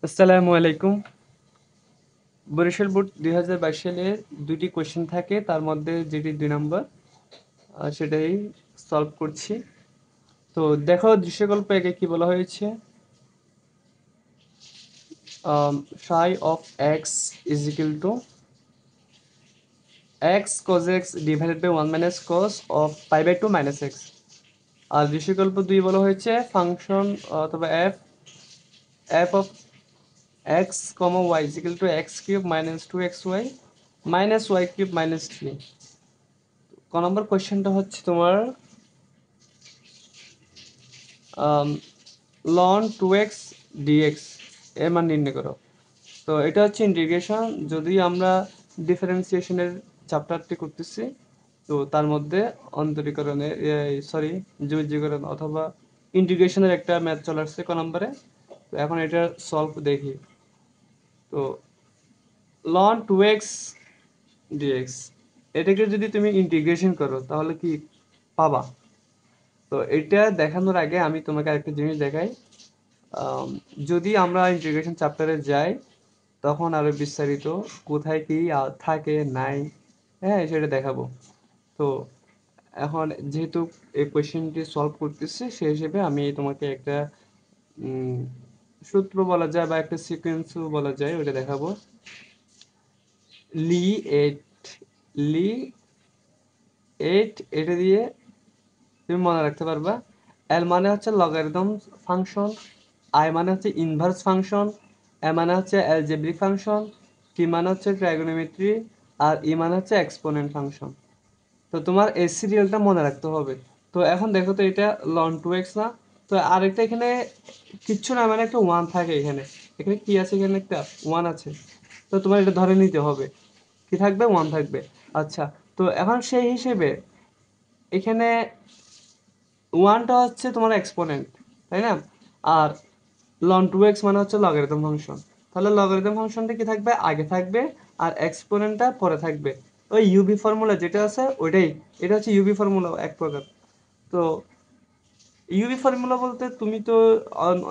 আসসালামু আলাইকুম। বরিশাল বোর্ড 2022 সালে দুটি কোশ্চেন থাকে, তার মধ্যে যেটি 2 নম্বর সেটাই সলভ করছি। তো দেখো দৃশ্যকল্প একে কি বলা হয়েছে। psi of x is equal to x cos x divided by 1 minus cos of pi by 2 minus x। আর দৃশ্যকল্প 2 বলা হয়েছে ফাংশন অথবা f of x comma y is equal to x cube minus 2xy minus y cube minus 3। ক নম্বর কোশ্চেনটা হচ্ছে তোমার ln 2x dx এর মান নির্ণয় করো। তো এটা হচ্ছে ইন্টিগ্রেশন। যদি আমরা ডিফারেন্সিয়েশনের চ্যাপ্টারটি করতেছি, তো তার মধ্যে অন্তরীকরণের যোজীকরণ অথবা ইন্টিগ্রেশনের একটা ম্যাথ চলে আসছে ক নম্বরে। তো এখন এটা সলভ দেখি। তো ln 2x dx এটাকে যদি তুমি ইন্টিগ্রেশন করো তাহলে কি পাবা। তো এটা দেখানোর আগে আমি তোমাকে আরেকটা জিনিস দেখাই। আম, যদি আমরা ইন্টিগ্রেশন চ্যাপ্টারে যাই তখন আরো বিস্তারিত কোথায় কি থাকে নাই, হ্যাঁ সেটা দেখাবো। তো এখন যেহেতু এই কোয়েশ্চেনটি সলভ করতেছি সেই হিসেবে আমি তোমাকে একটা উম, সূত্র বলা যায় বা একটা সিকোয়েন্সও বলা যায় ওটা দেখাবো। লি এইট লি এইট এটা দিয়ে তুমি মনে রাখতে পারবা। এল মানে হচ্ছে লগারিদম ফাংশন, আই মানে হচ্ছে ইনভার্স ফাংশন, এ মানে হচ্ছে অ্যালজেব্রিক ফাংশন, টি মানে হচ্ছে ট্রাইগোনোমেট্রি, আর ই মানে হচ্ছে এক্সপোনেন্ট ফাংশন। তো তোমার এই সিরিয়ালটা মনে রাখতে হবে। তো এখন দেখো তো এটা লন টু এক্স না। তো আরেকটা এখানে কিচ্ছু না, মানে একটা ওয়ান থাকে এখানে। এখানে কি আছে, এখানে একটা ওয়ান আছে। তো তোমার এটা ধরে নিতে হবে, কি থাকবে, ওয়ান থাকবে। আচ্ছা, তো এখন সেই হিসেবে এখানে ওয়ানটা হচ্ছে তোমার এক্সপোনেন্ট, তাই না? আর লন টু এক্স মানে হচ্ছে লগারিদম ফাংশন। তাহলে লগারিদম ফাংশনটা কি থাকবে, আগে থাকবে, আর এক্সপোনেন্টটা পরে থাকবে। ওই ইউবি ফর্মুলা যেটা আছে ওইটাই, এটা হচ্ছে ইউবি ফর্মুলা এক প্রকার। তো ইউবি ফর্মুলা বলতে তুমি তো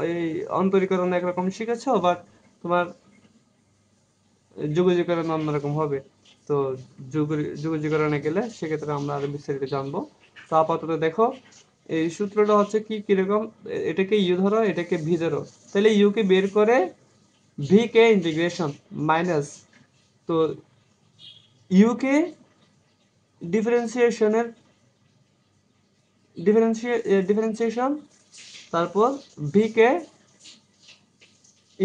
এই অন্তরীকরণ একরকম শিখেছো, বাট তোমার যোগজীকরণ অন্যরকম হবে। তো যোগজীকরণে গেলে সেক্ষেত্রে আমরা আরো বিস্তারিত জানবো। তো আপাতত দেখো এই সূত্রটা হচ্ছে কি কিরকম। এটাকে ইউ ধরো, এটাকে ভি ধরো। তাহলে ইউ কে বের করে ভি কে ইন্টিগ্রেশন মাইনাস, তো ইউ কে ডিফারেন্সিয়েশনের ডিফারেন্সিয়েশন, তারপর ভি কে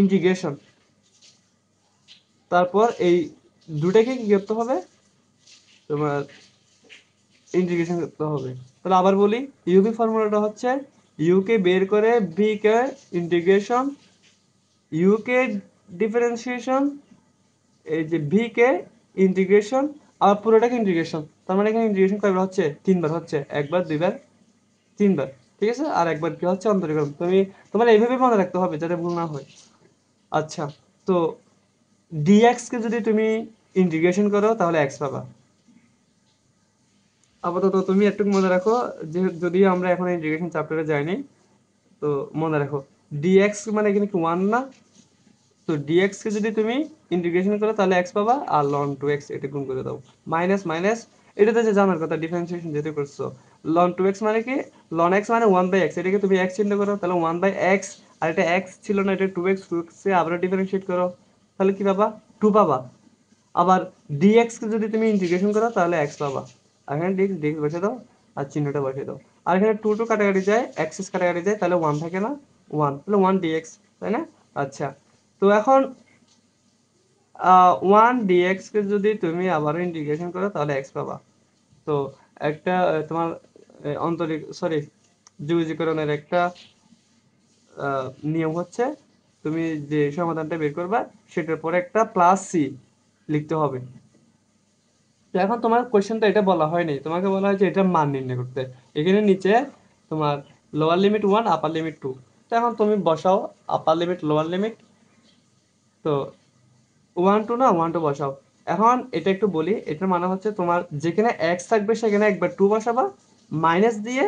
ইন্টিগ্রেশন, তারপর এই দুটাকে কি করতে হবে, তোমার ইন্টিগ্রেশন করতে হবে। তাহলে আবার বলি, ইউভি ফর্মুলাটা হচ্ছে ইউ কে বের করে ভি কে ইন্টিগ্রেশন, ইউ কে ডিফারেন্সিয়েশন, এই যে ভি কে ইন্টিগ্রেশন, আর পুরোটাকে ইন্টিগ্রেশন। তার মানে এখানে ইন্টিগ্রেশন কয়বার হচ্ছে, তিনবার হচ্ছে, একবার দুইবার তিনবার, ঠিক আছে। আর একবার কি হচ্ছে, অন্তরীকরণ। তোমার এইভাবে মনে রাখতে হবে যাতে ভুল না হয়। আচ্ছা, তো ডিএক্স কে যদি তুমি ইন্টিগ্রেশন করো তাহলে এক্স পাবা। আপাতত তুমি একটু মনে রাখো, যে যদিও আমরা এখন ইন্টিগ্রেশন চ্যাপ্টারে যাইনি, তো মনে রাখো ডিএক্স মানে এখানে কি ওয়ান না। তো ডিএক্স কে যদি তুমি ইন্টিগ্রেশন করো তাহলে এক্স পাবা, আর লন টু এক্স এটা গুণ করে দাও, মাইনাস মাইনাস। এটাতে যে জানার কথা ডিফারেন্সিয়েশন যেহেতু করছো, লন টু এক্স মানে কি, লন এক্স মানে ওয়ান বাই এক্স, এটাকে তুমি এক্স চিন্তা করো তাহলে ওয়ান বাই এক্স, আর এটা এক্স ছিল না, এটা টু এক্স, টু এক্স আবার ডিফারেন্সিয়েট করো তাহলে কি পাবা, টু পাবা। আবার ডিএক্স কে যদি তুমি ইন্টিগ্রেশন করো তাহলে এক্স পাবা। আর এখানে ডিএক্স ডিএক্স বসে দাও, আর চিহ্নটা বসে দাও। আর এখানে টু টু কাটাকাটি যায়, এক্সেস কাটাকাটি যায়, তাহলে ওয়ান থাকে না, ওয়ান, তাহলে ওয়ান ডিএক্স, তাই না? আচ্ছা, তো এখন ওয়ান ডিএক্স কে যদি তুমি আবার ইন্টিগ্রেশন করো তাহলে এক্স পাবা। তো একটা তোমার অন্তরিক যোগজীকরণের একটা নিয়ম হচ্ছে, তুমি যে সমাধানটা বের করবা সেটার পরে একটা প্লাস সি লিখতে হবে। তো এখন তোমার কোশ্চেনটা এটা বলা হয়নি, তোমাকে বলা হয়েছে এটা মান নির্ণয় করতে। এখানে নিচে তোমার lower limit one, upper limit two. তো এখন তুমি বসাও আপার লিমিট লোয়ার লিমিট। তো ওয়ান টু না, ওয়ান টু বসাও। এখন এটা একটু বলি, এটার মানে হচ্ছে তোমার যেখানে এক্স থাকবে সেখানে একবার টু বসাবা, মাইনাস দিয়ে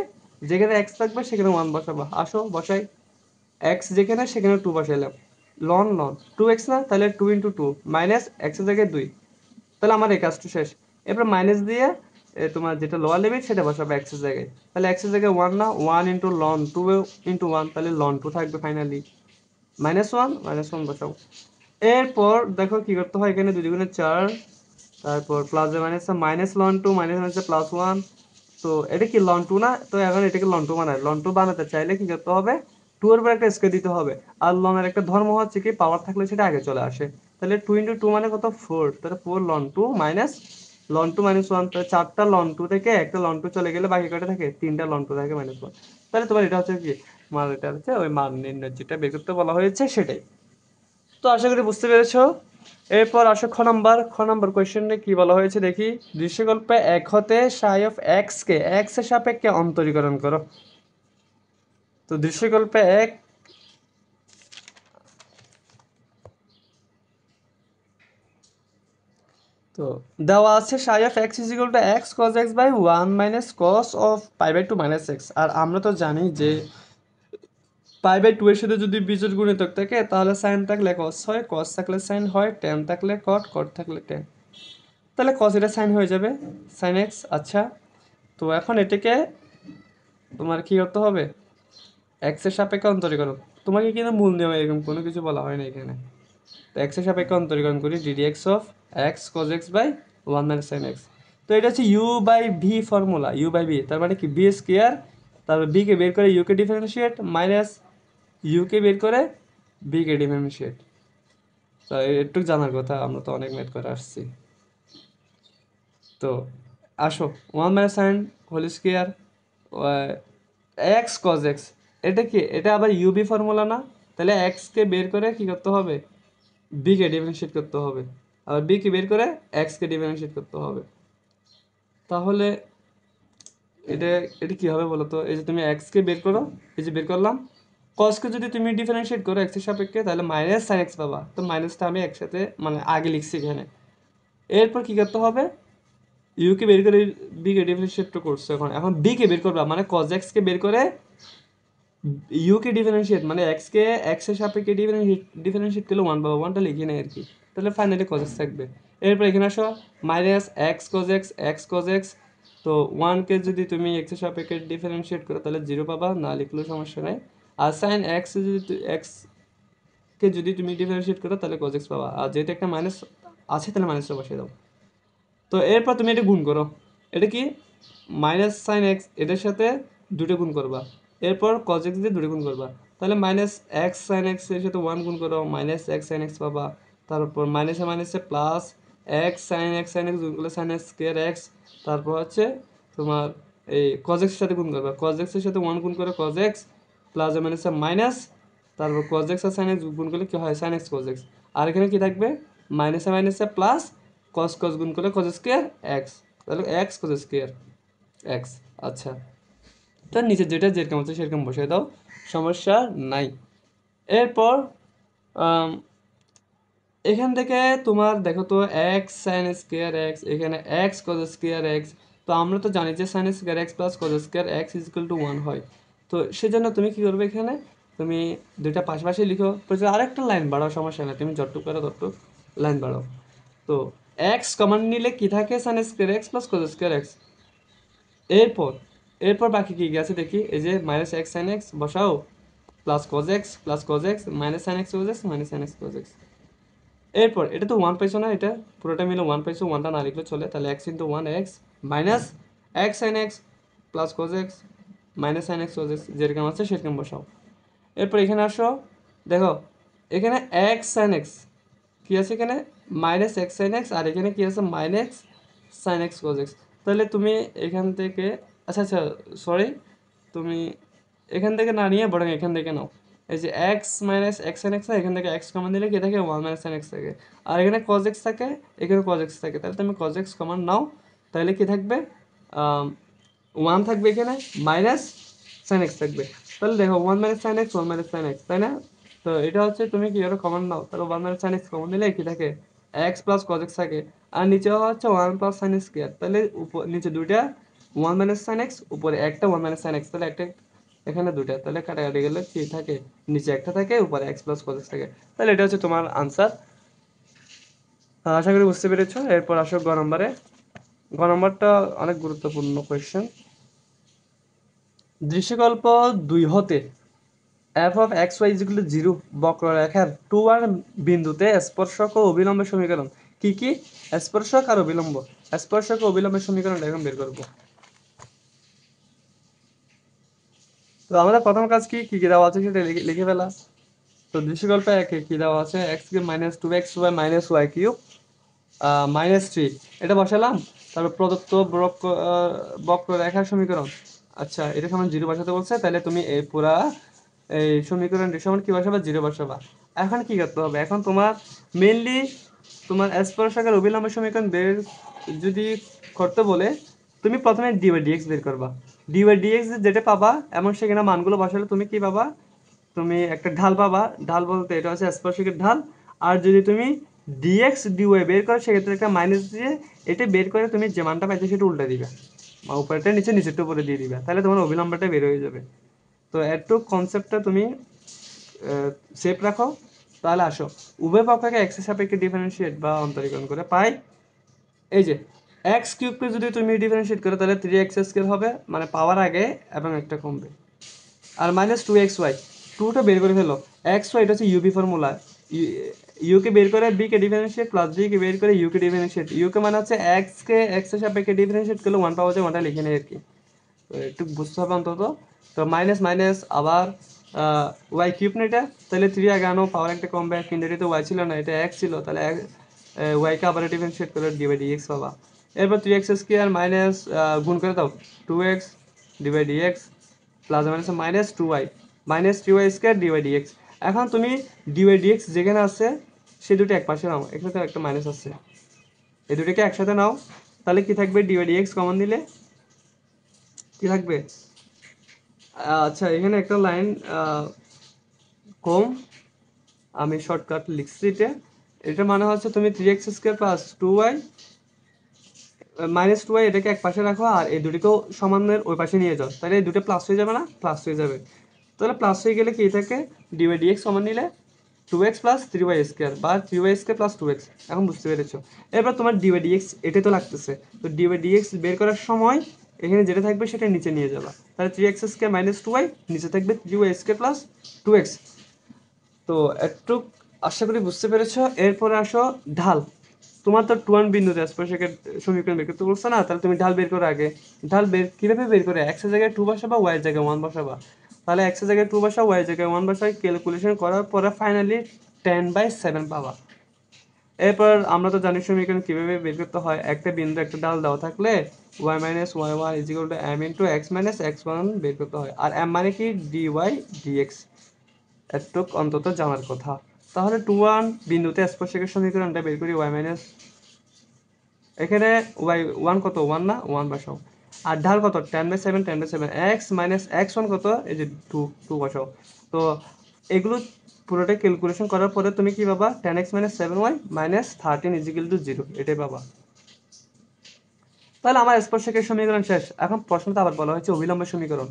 যেখানে এক্স থাকবে সেখানে ওয়ান বসাবা। আসো বসাই, এক্স যেখানে সেখানে টু বসাইলাম, লন লন 2x না, তাহলে 2 ইন্টু 2 মাইনাস এক্সের জায়গায় 2, তাহলে আমার এই কাজটা শেষ। এরপর মাইনাস দিয়ে তোমার যেটা লোয়ার লিমিট সেটা বসাবে এক্সের জায়গায়, তাহলে এক্সের জায়গায় 1 না, 1 ইন্টু লন 2 ইন্টু 1, তাহলে লন 2 থাকবে ফাইনালি, -1 বসাও। এরপর দেখো কি করতে হয়, এখানে 2 দুগুণে 4, তারপর plus minus minus loan 2 minus minus plus 1, তো এটা কি লন 2 না, তো এখন এটাকে লন 2 বানায়, লন 2 বানাতে চাইলে কি করতে হবে, 2 এর উপর একটা স্কয়ার দিতে হবে, আর লনের একটা ধর্ম হচ্ছে কি পাওয়ার থাকলে সেটা আগে চলে আসে, তাহলে 2 ইন্টু 2 মানে কত 4, তাহলে 4 লন 2 মাইনাস লন 2 মাইনাস 1, তাহলে 4টা লন 2 থেকে একটা লন 2 চলে গেলে বাকি কয়টা থাকে, 3টা লন 2 থাকে -1, তাহলে তোমার এটা হচ্ছে কি মান, এটা হচ্ছে ওই মান নির্ণয় যেটা বের করতে বলা হয়েছে সেটাই। তো আশা করি বুঝতে পেরেছো। এরপর আসো খ নাম্বার কোয়েশ্চেনে কি বলা হয়েছে দেখি, দৃশ্যকল্পে 1 হতে সাই অফ এক্স কে এক্স এর সাপেক্ষে অন্তরীকরণ করো। তো দৃশ্যকল্পে 1, তো দেওয়া আছে sine of x is equal to x cos x by 1 minus cos of pi by 2 minus x, আর আমরা তো জানি যে পাই বাই 2 এর সাথে যদি বিজোড় গুণিতক থাকে তাহলে সাইন থাকলে কস হয়, কস থাকলে সাইন হয়, ট্যান থাকলে কট, কট থাকলে ট্যান, তাহলে কস এটা সাইন হয়ে যাবে, সাইন এক্স। আচ্ছা, তো এখন এটাকে তোমার কি করতে হবে, এক্স এর সাপেক্ষে অন্তরীকরণ, তোমাকে কিন্তু মূল নিয়ম এরকম কোনো কিছু বলা হয় না এখানে। তো এক্স এর সাপেক্ষে অন্তরীকরণ করি, d d x of x cos x by 1 minus sine x, তো এটা হচ্ছে u by v formula, u by v তার মানে কি বি স্কোয়ার, তারপর বি কে বের করে ইউ কে ডিফারেন্সিয়েট মাইনাস ইউ কে বের করে বি কে ডিফারেন্সিয়েট, তো একটু জানার কথা, আমরা তো অনেক ম্যাথ করে আসছি। তো আসো 1 minus sine whole square x cos x, এটা কি, এটা আবার ইউবি ফর্মুলা না, তাহলে এক্স কে বের করে কি করতে হবে, বি কে ডিফারেন্সিয়েট করতে হবে, আবার বি কে বের করে এক্স কে ডিফারেন্সিয়েট করতে হবে, তাহলে এটা এটা কি হবে বলো তো, এই যে তুমি এক্স কে বের করো, এই যে বের করলাম, কস কে যদি তুমি ডিফারেন্সিয়েট করো এক্স এর সাপেক্ষে তাহলে মাইনাস সাইন এক্স পাবা, তো মাইনাসটা আমি একসাথে মানে আগে লিখছি এখানে। এরপর কি করতে হবে, ইউ কে বের করে বি কে ডিফারেন্সিয়েট করছো, এখন এখন বি কে বের করবা, মানে cos x কে বের করে ইউ কে ডিফারেন্সিয়েট, মানে এক্স কে এক্স এর সাপেক্ষে ডিফারেন্সিয়েট করলে 1 পাবো, 1টা লিখে নেই আর কি, তাহলে ফাইনালি cos x থাকবে। এরপর এখানে আসো minus x cos x x cos x, তো 1 কে যদি তুমি এক্স এর সাপেক্ষে ডিফারেন্সিয়েট করো তাহলে 0 পাবা, না লিখলেও সমস্যা নাই, আর সাইন এক্স যদি এক্স কে যদি তুমি ডিফারেন্সিয়েট করো তাহলে cos x পাবা, আর যেহেতু একটা মাইনাস আছে তাহলে মাইনাসটা বসিয়ে দাও। তো এরপর তুমি এটা গুণ করো, এটা কি মাইনাস সাইন এক্স এটার সাথে দুটো গুণ করবা, এরপর কজ এক্স দিয়ে দুটো গুণ করবা, তাহলে মাইনাস এক্স সাইন এক্স এর সাথে 1 গুণ করো, মাইনাস এক্স সাইন এক্স পাবা, তারপর মাইনাসে মাইনাসে প্লাস এক্স সাইন এক্স গুণ করলে সাইন এক্স স্কোয়ার এক্স, তারপর হচ্ছে তোমার এই কজ এক্সের সাথে গুণ করবা, কজ এক্সের সাথে 1 গুণ করে কজ এক্স প্লাস মাইনাসে মাইনাস, তারপর কজ এক্স আর সাইন এক্স গুণ করলে কি হয় সাইন এক্স কজ এক্স, আর এখানে কি থাকবে মাইনাসে মাইনাসে প্লাস কস কস গুণ করলে কস স্কোয়ার এক্স, তাহলে এক্স কস স্কোয়ার এক্স। আচ্ছা, তো নিচে যেটা যেরকম আছে সেরকম বসিয়ে দাও, সমস্যা নাই। এরপর এখান থেকে তোমার দেখো তো এক্স সাইন স্কোয়ার এক্স, এখানে এক্স কস স্কোয়ার এক্স, তো আমরা তো জানি যে sign square x plus cos square x is equal two 1 হয়, তো সেজন্য তুমি কি করবে, এখানে তুমি দুইটা পাশাপাশি লিখো, প্রয়োজন আরেকটা লাইন বাড়াও, সমস্যা নেই, তুমি যতটুকু পারো ততটুকু লাইন বাড়াও। তো এক্স কমন নিলে কি থাকে sine square x plus cos square x, এরপর এরপর বাকি কি আছে দেখি, এই যে মাইনাস এক্স সাইন এক্স বসাও, plus cos x minus sine x cos x minus sine x cos x, এরপর এটা তো 1 পাইছো না, এটা পুরোটা মিলে 1 পাইছো, 1টা না লিখলে চলে, তাহলে x into 1 x minus x sine x plus cos x minus sine x cos x, যেরকম আছে সেরকম বসাও। এরপর এখানে আসো, দেখো এখানে এক্স সাইন এক্স কি আছে, এখানে মাইনাস এক্স সাইন এক্স, আর এখানে কি আছে minus sine x cos x, তাহলে তুমি এখান থেকে আচ্ছা আচ্ছা সরি, তুমি এখান থেকে না নিয়ে বরং এখান থেকে নাও, এই যে x minus x sine x, এখান থেকে এক্স কমন দিলে কি থাকে 1 মাইনাস সাইন এক্স থাকে, আর এখানে কজ এক্স থাকে এখানে কজ এক্স থাকে, তাহলে তুমি কজ এক্স কমন নাও, তাহলে কি থাকবে 1 থাকবে এখানে মাইনাস সাইন এক্স থাকবে, তাহলে দেখো 1 minus sine x 1 minus sine x, তাই না, তো এটা হচ্ছে তুমি কি এটা কমন নাও, তাহলে 1 মাইনাস সাইন এক্স কমন নিলে কি থাকে এক্স প্লাস কজ এক্স থাকে, আর নিচে হচ্ছে 1 প্লাস সাইন স্কোয়ার, তাহলে উপর নিচে দুইটা 1 মাইনাস সাইন এক্স উপরে একটা 1 মাইনাস সাইন এক্স, তাহলে একটা এখানে দুটা, তাহলে কাটাকাটি গেলে কি থাকে, নিচে একটা থাকে উপরে x প্লাস cos x থাকে। তাহলে এটা হচ্ছে তোমার আনসার। আশা করি বুঝতে পেরেছো। এরপর আসো গ নম্বরে। গ নম্বরটা অনেক গুরুত্বপূর্ণ কোয়েশ্চেন। দৃশ্যকল্প 2 হতে f of x y is equal to 0 বক্ররেখার 2 বিন্দুতে স্পর্শক ও অভিলম্বের সমীকরণ কি কি? স্পর্শক আর অভিলম্ব। স্পর্শক ও অভিলম্বের সমীকরণটা এখন বের করব। তো আমাদের প্রথম কাজ কি কি দেওয়া আছে সেটা লিখে ফেলা। তো দৃশ্যকল্পে একে কি দেওয়া আছে, x cube minus 2xy minus y cube minus 3, এটা বসালাম। তারপর প্রদত্ত বক্ররেখার সমীকরণ, আচ্ছা এটা সমান 0 বসাতে বলছে, তাহলে তুমি এই পুরা এই সমীকরণটি সমান কি বসাবা, 0 বসাবা। এখন কি করতে হবে, এখন তোমার মেইনলি তোমার স্পর্শকের অভিলম্ব সমীকরণ বের যদি করতে বলে, তুমি প্রথমে ডি বাই ডিএক্স বের করবা। ডি বাই ডিএক্স যেটা পাবা এবং সেখানে মানগুলো বসালে তুমি কি পাবা, তুমি একটা ঢাল পাবা। ঢাল বলতে এটা হচ্ছে স্পর্শকের ঢাল। আর যদি তুমি ডিএক্স ডিওয়াই বের করো সেক্ষেত্রে একটা মাইনাস দিয়ে এটা বের করে তুমি যে মানটা পাইছো সেটা উল্টে দিবে, উপরেরটা নিচে নিচেরটা উপরে দিয়ে দিবে, তাহলে তোমার অবিলম্বটা বের হয়ে যাবে। তো একটু কনসেপ্টটা তুমি সেভ রাখো। তাহলে আসো উভয় পক্ষকে এক্স এর সাপেক্ষে ডিফারেন্সিয়েট বা অন্তরীকরণ করে পাই, এই যে এক্স কিউবকে যদি তুমি ডিফারেন্সিয়েট করো তাহলে 3x স্কয়ার হবে, মানে পাওয়ার আগে এবং একটা কমবে। আর মাইনাস 2xy, 2টা বের করে ফেলো। xy এটা হচ্ছে ইউবি ফর্মুলা, ইউকে বের করে বি কে ডিফারেন্সিয়েট প্লাস বি কে বের করে ইউ কে ডিফারেন্সিয়েট, ইউ কে মানে হচ্ছে এক্স কে এক্স এর সাপেক্ষে ডিফারেন্সিয়েট করলে 1 পাওয়া যায়, 1টা লিখে নেই আর কি। তো একটু বুঝতে হবে অন্তত। তো মাইনাস মাইনাস আবার ওয়াই কিউব না এটা, তাহলে 3 আগে আনো, পাওয়ার একটা কমবে, কিন্তু এটা তো ওয়াই ছিল না, এটা এক্স ছিল, তাহলে ওয়াইকে আবার ডিফারেন্সিয়েট করে ডি বাই ডিএক্স পাবা। এরপর 3x স্কয়ার মাইনাস গুণ করে দাও 2x d by dx plus minus minus 2y minus 3y square d by dx. এখন তুমি ডি বাই ডিএক্স যেখানে আছে সে দুটো এক পাশে নাও, এখানে তো একটা মাইনাস আছে, এই দুটোকে একসাথে নাও, তাহলে কি থাকবে, ডি বাই ডিএক্স কমন দিলে কি থাকবে, আচ্ছা এখানে একটা লাইন কম, আমি শর্টকাট লিখছি এটা। এটা মানে হচ্ছে তুমি 3x square plus 2y minus 2y এটাকে এক পাশে রাখো আর এই দুটিকেও সমানের ওই পাশে নিয়ে যাও, তাহলে এই দুটো প্লাস হয়ে যাবে না, প্লাস হয়ে যাবে। তাহলে প্লাস হয়ে গেলে কি থাকে, ডি বাই ডিএক্স সমান নিলে 2x প্লাস 3y স্কয়ার বা 3y স্কয়ার প্লাস 2x। এখন বুঝতে পেরেছো। এরপর তোমার ডি বাই ডিএক্স এটাই তো লাগতেছে, তো ডি বাই ডিএক্স বের করার সময় এখানে যেটা থাকবে সেটা নিচে নিয়ে যাবা, তাহলে 3x স্কয়ার মাইনাস 2y নিচে থাকবে 3y স্কয়ার প্লাস 2x। তো একটু আশা করি বুঝতে পেরেছো। এরপরে আসো ঢাল। তোমার তো 2 বিন্দুতে স্পর্শকের সমীকরণ বের করতে বলছো না, তাহলে তুমি ঢাল বের করো আগে। ঢাল বের কিভাবে বের করে, x এর জায়গায় 2 বসাবা, y এর জায়গায় 1 বসাবা। তাহলে x এর জায়গায় 2 বসাও, y এর জায়গায় 1 বসাই, ক্যালকুলেশন করার পরে ফাইনালি 10/7 পাবা। এরপর আমরা তো জানি সমীকরণ কিভাবে বের করতে হয়, একটা বিন্দু একটা ঢাল দেওয়া থাকলে y minus y one is equal to m into x minus x one বের করতে হয়, আর m মানে কি ডি ওয়াই ডিএক্স, এতটুক অন্তত জানার কথা। তাহলে 2 বিন্দুতে স্পর্শকের সমীকরণটা বের করি, y মাইনাস এখানে ওয়াই ওয়ান কত, ওয়ান না, ওয়ান বসাও। আর ঢাল কত, 10/7 10/7 এক্স মাইনাস এক্স ওয়ান কত, এই যে টু, টু বসাও। তো এগুলো পুরোটাই ক্যালকুলেশন করার পরে তুমি কি পাবা, 10x minus 7y minus 13 is equal two 0, এটাই পাবা। তাহলে আমার স্পর্শকের সমীকরণ শেষ। এখন প্রশ্নটা আবার বলা হয়েছে অভিলম্বের সমীকরণ,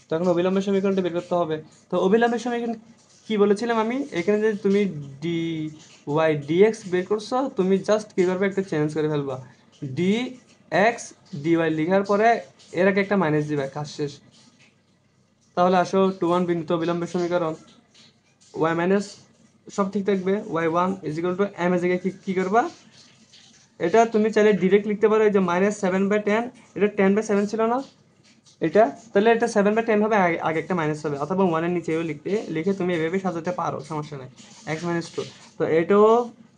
তো এখন অভিলম্বের সমীকরণটা বের করতে হবে। তো অভিলম্বের সমীকরণ কি বলেছিলাম আমি, এখানে যে তুমি ডি ওয়াই ডিএক্স বের করছো, তুমি জাস্ট কী করবে, একটা চেঞ্জ করে ফেলবা, ডি এক্স ডিওয়াই লিখার পরে এর আগে একটা মাইনাস দিবা, কাজ শেষ। তাহলে আসো 2 বিন্দুতে অবিলম্বের সমীকরণ, ওয়াই মাইনাস সব ঠিক থাকবে, y one is equal to m এর জায়গায় কি করবা, এটা তুমি চাইলে ডিরেক্ট লিখতে পারো, এই যে -7/10, এটা 10/7 ছিল না এটা, তাহলে এটা 7/10 হবে, আগে একটা মাইনাস হবে, অথবা 1 এর নিচেও লিখে তুমি এভাবে সাজাতে পারো, সমস্যা নেই, x - 2। তো এটাও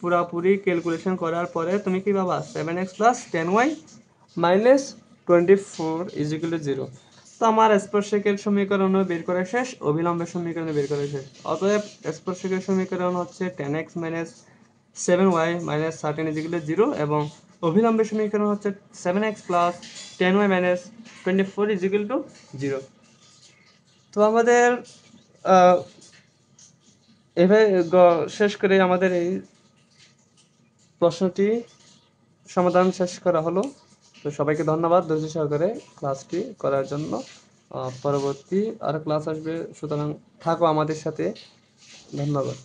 পুরোপুরি ক্যালকুলেশন করার পরে তুমি কি পাবা, 7x plus 10y minus 24 is equal two 0। তো আমার স্পর্শকের সমীকরণও বের করা শেষ, অভিলম্বের সমীকরণ বের করা শেষ। অতএব স্পর্শকের সমীকরণ হচ্ছে 10x minus 7y minus 13 is equal two 0, এবং অভিলম্বের সমীকরণ হচ্ছে 7x plus 10y minus 24 is equal two 0। তো আমাদের এভাবে শেষ করে আমাদের এই প্রশ্নটি সমাধান শেষ করা হলো। তো সবাইকে ধন্যবাদ ধৈর্য সহকারে ক্লাসটি করার জন্য। পরবর্তী আরো ক্লাস আসবে, সুতরাং থাকো আমাদের সাথে। ধন্যবাদ।